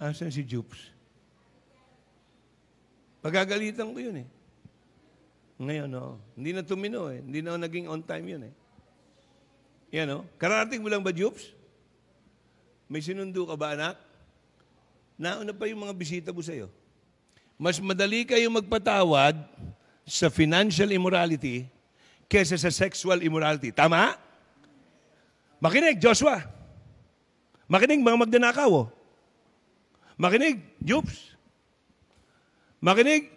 Asan si Jupes? Pagagalitan ko yun eh. Ngayon, no? Hindi na tumino eh. Hindi na naging on time yun eh. Yan, no? Kararating mo lang ba, Jupes? May sinundo ka ba, anak? Nauna pa yung mga bisita mo sa'yo. Mas madali kayong magpatawad sa financial immorality kesa sa sexual immorality. Tama? Makinig, Joshua. Makinig, mga magdanakaw. Oh. Makinig, Jupes. Makinig,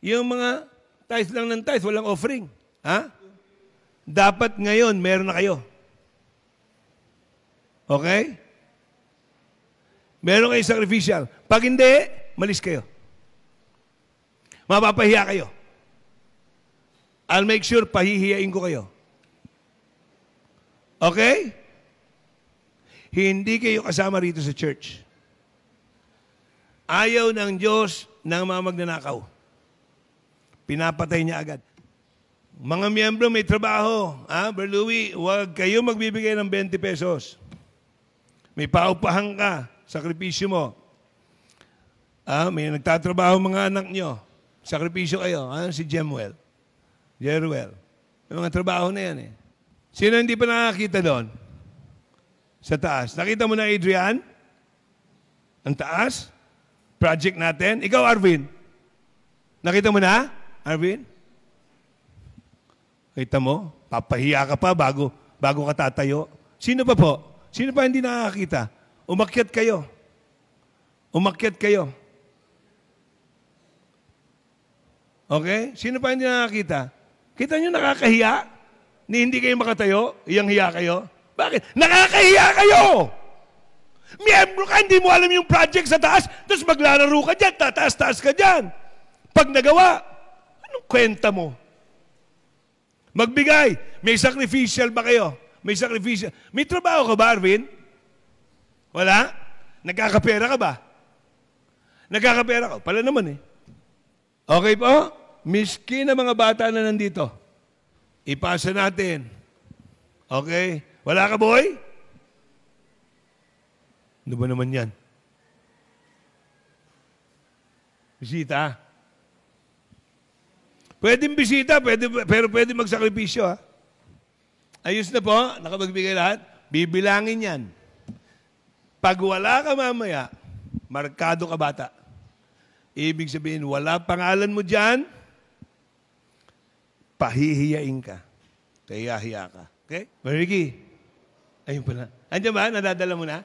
yung mga tithe lang ng tithe, walang offering. Ha? Dapat ngayon, meron na kayo. Okay? Meron kayo sacrificial. Pag hindi, malis kayo. Mapapahiya kayo. I'll make sure pahihiyain ko kayo. Okay? Hindi kayo kasama rito sa church. Ayaw ng Diyos ng mga magnanakaw. Pinapatay niya agad. Mga miyembro may trabaho. Brother Louie, huwag kayo magbibigay ng 20 pesos. May paupahan ka. Sakripisyo mo. May nagtatrabaho mga anak nyo. Sakripisyo kayo. Si Jeruel. May mga trabaho na yan eh. Sino hindi pa nakakita doon? Sa taas. Nakita mo na, Adrian? Ang taas? Project natin. Ikaw, Arvin. Nakita mo na, Arvin? Kita mo? Papahiya ka pa bago ka tatayo. Sino pa po? Sino pa hindi nakakita? Umakyat kayo. Umakyat kayo. Okay? Sino pa hindi nakakita? Kita nyo nakakahiya? Ni hindi kayo makatayo? Iyang hiya kayo? Bakit? Nakakahiya kayo! Miyembro ka, hindi mo alam yung project sa taas, tapos maglalaro ka dyan, tataas-taas ka dyan. Pag nagawa, anong kwenta mo? Magbigay. May sacrificial ba kayo? May sacrificial. May trabaho ka ba, Arvin? Wala? Nagkakapera ka ba? Nagkakapera ka? Pala naman eh. Okay po? Miskin na mga bata na nandito. Ipasa natin. Okay? Wala ka, boy? Ano ba naman yan? Bisita. Pwedeng bisita, pero pwede magsakripisyo. Ha? Ayos na po, nakapagbigay lahat. Bibilangin yan. Pag wala ka mamaya, markado ka bata. Ibig sabihin, wala pangalan mo dyan, pahihiyain ka. Kahiya ka. Okay? Mariki. Ayun pala. Andiyan ba? Nadadala mo na?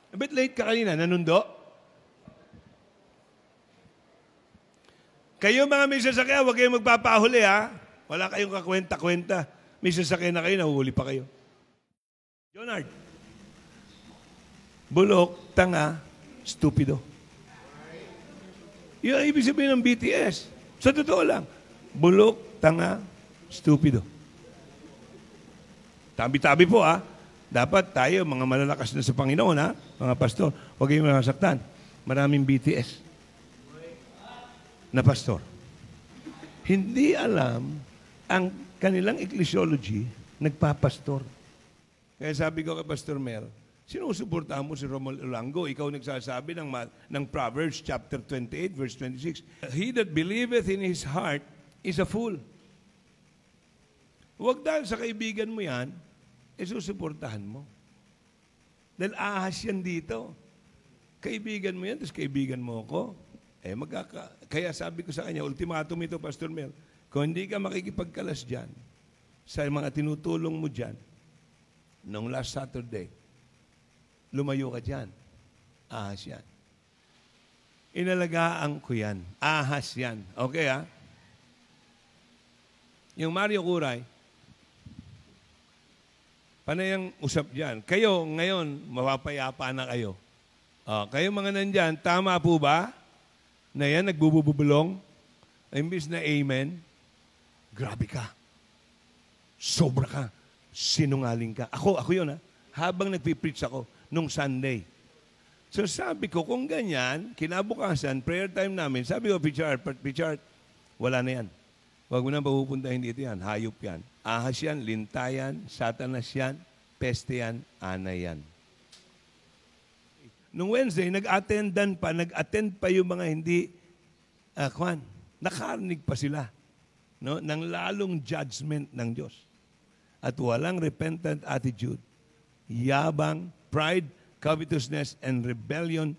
A bit late ka kanina. Nanundo? Kayo mga may sasakyan, huwag kayong magpapahuli ha. Wala kayong kakwenta-kwenta. May sasakyan na kayo, nahuhuli pa kayo. Jonard. Bulok, tanga, stupido. Yung ibig sabihin ng BTS. Sa totoo lang. Bulok, tanga, stupido. Tabi-tabi po ha. Dapat tayo, mga malalakas na sa Panginoon ha. Mga pastor, huwag kayong masaktan. Maraming BTS na pastor. Hindi alam ang kanilang ecclesiology, nagpapastor. Kaya sabi ko kay Pastor Mel, sinusuportahan mo si Romel Olango, ikaw nagsasabi ng Proverbs chapter 28, verse 26. He that believeth in his heart is a fool. Huwag dahil sa kaibigan mo yan, susuportahan mo. Dahil ahas yan dito. Kaibigan mo yan, tapos kaibigan mo ako. Kaya sabi ko sa kanya, ultimatum ito, Pastor Mel, kung hindi ka makikipagkalas dyan, sa mga tinutulong mo dyan, nung last Saturday, lumayo ka dyan. Ahas yan. Inalagaan ko yan. Ahas yan. Okay ha? Yung Mario Curay, panayang usap dyan. Kayo ngayon, mapapayapa na kayo. Kayo mga nandyan, tama po ba? Na yan, nagbububulong, imbis na amen, grabe ka. Sobra ka. Sinungaling ka. Ako yun ha. Habang nagpipreach ako, nung Sunday. So sabi ko, kung ganyan, kinabukasan, prayer time namin, sabi ko, Richard, wala na yan. Huwag mo na papupuntahin dito yan. Hayop yan. Ahas yan, lintayan, satanas yan, peste yan, anay yan. Nung Wednesday, nag-attend pa yung mga hindi, nakarinig pa sila, no, ng lalong judgment ng Diyos. At walang repentant attitude, yabang, pride, covetousness, and rebellion,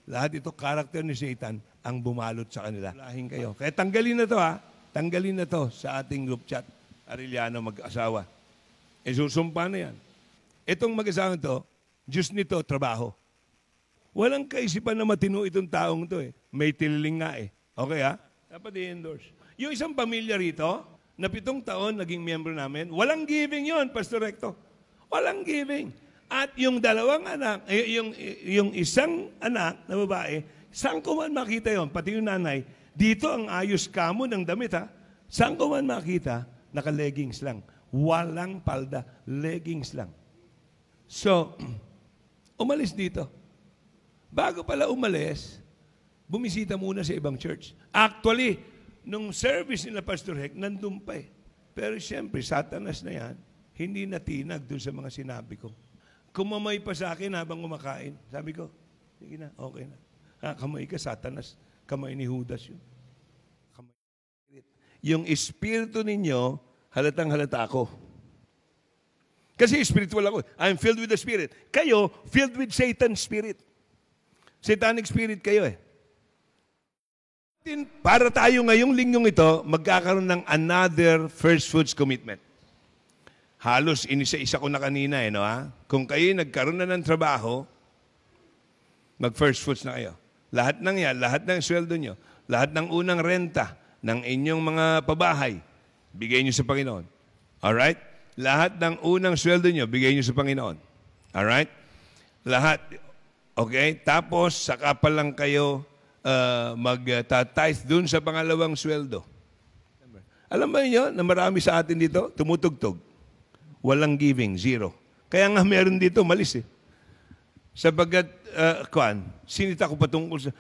lahat ito, karakter ni Satan, ang bumalot sa kanila. Lahing kayo. Kaya tanggalin na to, ha? Tanggalin na to sa ating group chat. Arellano mag-asawa. Susumpa na yan. Itong mag-asawa to, Diyos nito, trabaho. Walang kaisipan na matino itong taong to eh. May tililing nga eh. Okay ha? Dapat i-endorse. Yung isang pamilya rito, na 7 taon naging miyembro namin, walang giving yon, Pastor Recto. Walang giving. At yung dalawang anak, yung isang anak na babae, saan ko man makita yon, pati yung nanay, dito ang ayos kamo ng damit ha. Saan ko man makita, naka-leggings lang. Walang palda, leggings lang. So, umalis dito. Bago pala umalis, bumisita muna sa ibang church. Actually, nung service nila Pastor Hek, nandun pa eh. Pero siyempre, Satanas na yan, hindi natinag dun sa mga sinabi ko. Kumamay pa sa akin habang kumakain. Sabi ko, sige na, okay na. Kamay ka, Satanas. Kamay ni Judas yun. Kamay. Yung espiritu ninyo, halatang halata ako. Kasi spiritual ako. I'm filled with the Spirit. Kayo, filled with Satan's Spirit. Satanic Spirit kayo eh. Para tayo ngayong linggong ito, magkakaroon ng another first fruits commitment. Halos inisa-isa ko na kanina eh, no ha? Kung kayo nagkaroon na ng trabaho, mag-first fruits na kayo. Lahat ng yan, lahat ng sweldo nyo, lahat ng unang renta ng inyong mga pabahay, bigay nyo sa Panginoon. Alright? Lahat ng unang sweldo nyo, bigay nyo sa Panginoon. Alright? Lahat. Okay? Tapos, saka pa lang kayo mag-tithe dun sa pangalawang sweldo. Alam ba niyo na marami sa atin dito, tumutugtog. Walang giving, zero. Kaya nga meron dito, malis eh. Sabagat, sinita ko patungkol sa,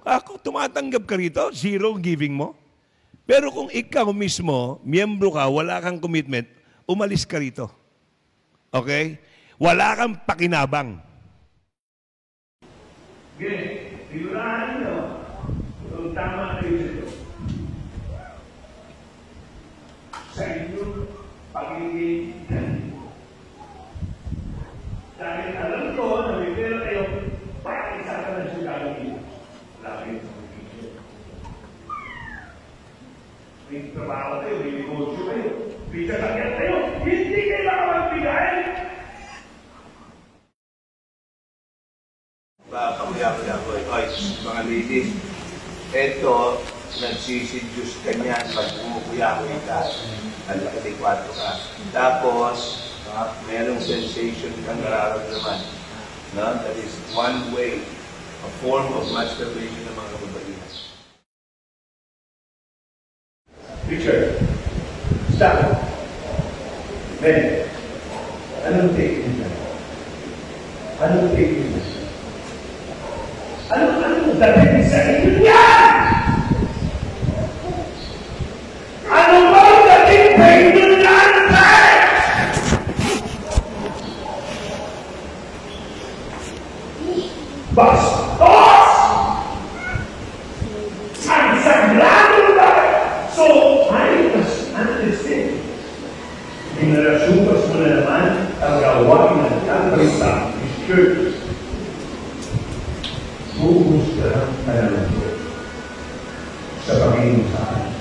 ako tumatanggap ka rito, zero giving mo. Pero kung ikaw mismo, miyembro ka, wala kang commitment, umalis ka rito. Okay? Wala kang pakinabang. Okay. Sigurahan nyo, kung tama kayo dito. Sa inyong pagiging ganito. Dahil alam ko na may pera kayo, bakit isa ka na siya gagawin? Wala kayo sa pagiging. May trabaho kayo, may negosyo kayo, may sasakyan kayo, hindi kayo makapagbigay. Kamaya-maya ko, mga ladies, eto, nagsisidyus ka niyan pag umukuya-kuya ka, alakadikwato ka. Tapos, mayroong sensation kang nararamdaman. No? That is one way, a form of masturbation ng mga kababaihan. Richard, stop. Ben, anong take nito? Anong take nito? Anong dating sa inyo yan? Ano ba ang dating sa inyo yan? Bastos! Ang sagrado ba? So, I must understand. Ginarasupas mo na naman ang gawain ng kagrita ng church. Buhos ka ng alam sa Panginoon sa atin.